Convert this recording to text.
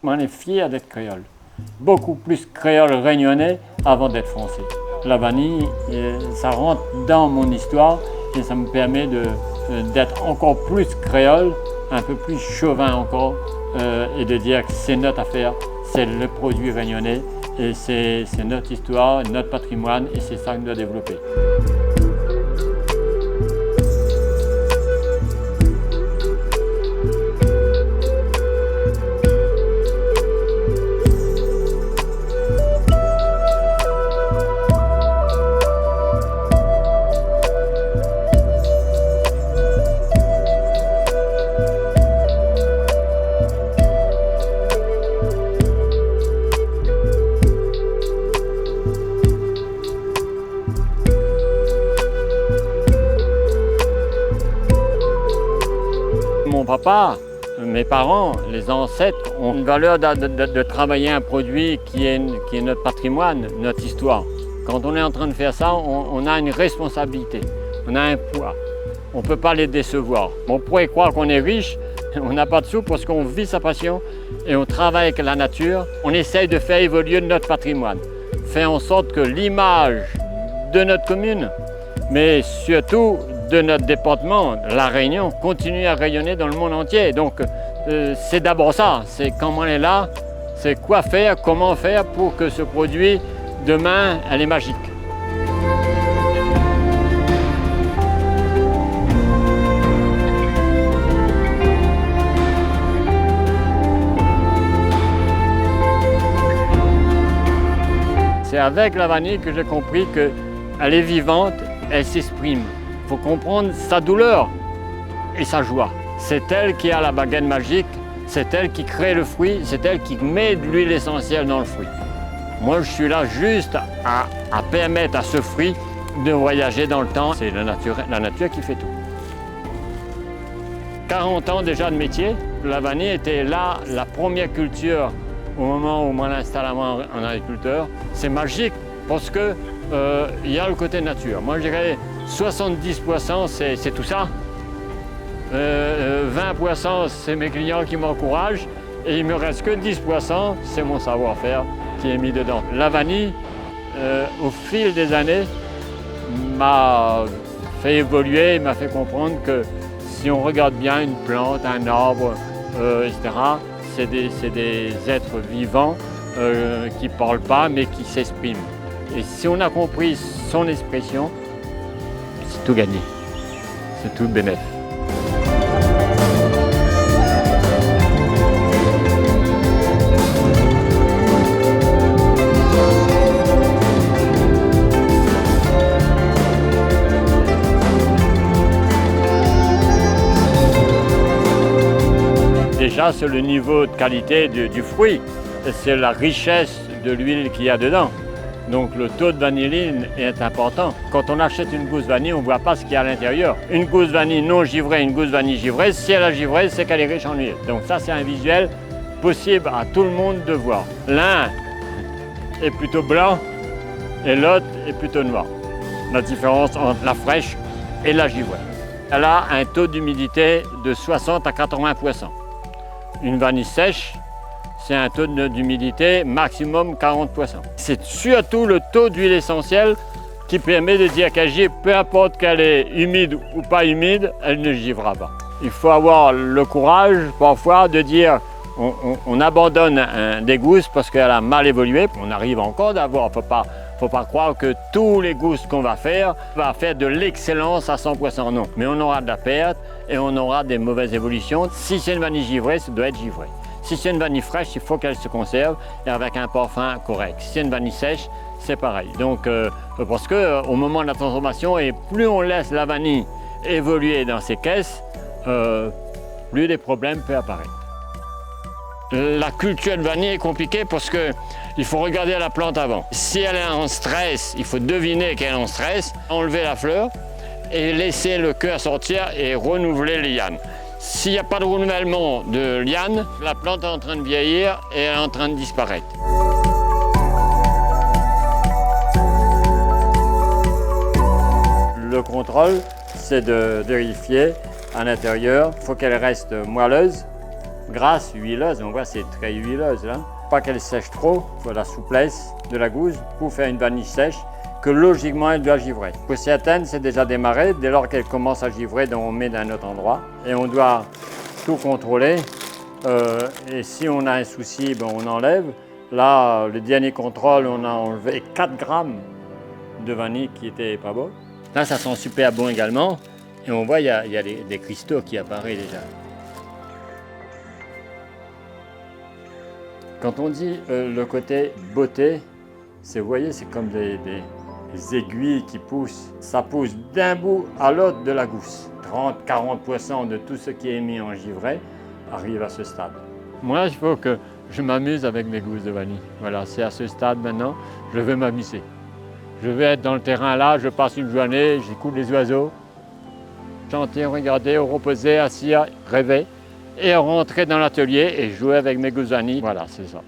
On est fier d'être créole. Beaucoup plus créole réunionnais avant d'être français. La vanille, ça rentre dans mon histoire et ça me permet d'être encore plus créole, un peu plus chauvin encore, et de dire que c'est notre affaire, c'est le produit réunionnais et c'est notre histoire, notre patrimoine et c'est ça qu'on doit développer. Mon papa, mes parents, les ancêtres ont une valeur de travailler un produit qui est notre patrimoine, notre histoire. Quand on est en train de faire ça, on a une responsabilité, on a un poids. On ne peut pas les décevoir. On pourrait croire qu'on est riche, on n'a pas de sous parce qu'on vit sa passion et on travaille avec la nature. On essaye de faire évoluer notre patrimoine, faire en sorte que l'image de notre commune, mais surtout de notre département, La Réunion, continue à rayonner dans le monde entier. Donc c'est d'abord ça, c'est quand on est là, c'est quoi faire, comment faire pour que ce produit, demain, elle est magique. C'est avec la vanille que j'ai compris qu'elle est vivante, elle s'exprime. Il faut comprendre sa douleur et sa joie. C'est elle qui a la baguette magique, c'est elle qui crée le fruit, c'est elle qui met de l'huile essentielle dans le fruit. Moi, je suis là juste à permettre à ce fruit de voyager dans le temps. C'est la nature qui fait tout. 40 ans déjà de métier. La vanille était là, la première culture au moment où on l'installe en agriculteur. C'est magique parce que il y a le côté nature. Moi, je dirais 70% c'est tout ça. 20% c'est mes clients qui m'encouragent et il me reste que 10%, c'est mon savoir-faire qui est mis dedans. La vanille, au fil des années, m'a fait évoluer, m'a fait comprendre que si on regarde bien une plante, un arbre, etc., c'est des êtres vivants qui ne parlent pas mais qui s'expriment. Et si on a compris son expression, c'est tout gagné, c'est tout bénéf. Déjà, c'est le niveau de qualité du fruit, c'est la richesse de l'huile qu'il y a dedans. Donc le taux de vanilline est important. Quand on achète une gousse vanille, on ne voit pas ce qu'il y a à l'intérieur. Une gousse vanille non givrée, une gousse vanille givrée, si elle est givrée, c'est qu'elle est riche en huile. Donc ça, c'est un visuel possible à tout le monde de voir. L'un est plutôt blanc et l'autre est plutôt noir. La différence entre la fraîche et la givrée. Elle a un taux d'humidité de 60 à 80%. Une vanille sèche, c'est un taux d'humidité maximum 40%. C'est surtout le taux d'huile essentielle qui permet de dire qu'elle givre, peu importe qu'elle est humide ou pas humide, elle ne givrera pas. Il faut avoir le courage parfois de dire on abandonne des gousses parce qu'elle a mal évolué. On arrive encore d'avoir, faut pas croire que tous les gousses qu'on va faire de l'excellence à 100%, non. Mais on aura de la perte et on aura des mauvaises évolutions. Si c'est une vanille givrée, ça doit être givré. Si c'est une vanille fraîche, il faut qu'elle se conserve et avec un parfum correct. Si c'est une vanille sèche, c'est pareil. Donc, parce qu'au moment de la transformation, et plus on laisse la vanille évoluer dans ses caisses, plus des problèmes peuvent apparaître. La culture de vanille est compliquée parce qu'il faut regarder la plante avant. Si elle est en stress, il faut deviner qu'elle est en stress, enlever la fleur et laisser le cœur sortir et renouveler les lianes. S'il n'y a pas de renouvellement de lianes, la plante est en train de vieillir et elle est en train de disparaître. Le contrôle, c'est de vérifier à l'intérieur. Il faut qu'elle reste moelleuse, grasse, huileuse. On voit c'est très huileuse là. Pas qu'elle sèche trop, il faut la souplesse de la gousse pour faire une vanille sèche que logiquement elle doit givrer. Pour certaines, c'est déjà démarré. Dès lors qu'elle commence à givrer, donc on met d'un autre endroit et on doit tout contrôler. Et si on a un souci, ben on enlève. Là, le dernier contrôle, on a enlevé 4 grammes de vanille qui était pas bon. Là, ça sent super bon également. Et on voit, il y a des cristaux qui apparaissent déjà. Quand on dit le côté beauté, vous voyez, c'est comme des aiguilles qui poussent. Ça pousse d'un bout à l'autre de la gousse. 30-40% de tout ce qui est mis en givré arrive à ce stade. Moi, il faut que je m'amuse avec mes gousses de vanille. Voilà, c'est à ce stade maintenant, je veux m'amuser. Je vais être dans le terrain là, je passe une journée, j'écoute les oiseaux, chanter, regarder, reposer, assis, rêver, et rentrer dans l'atelier et jouer avec mes gousses de vanille. Voilà, c'est ça.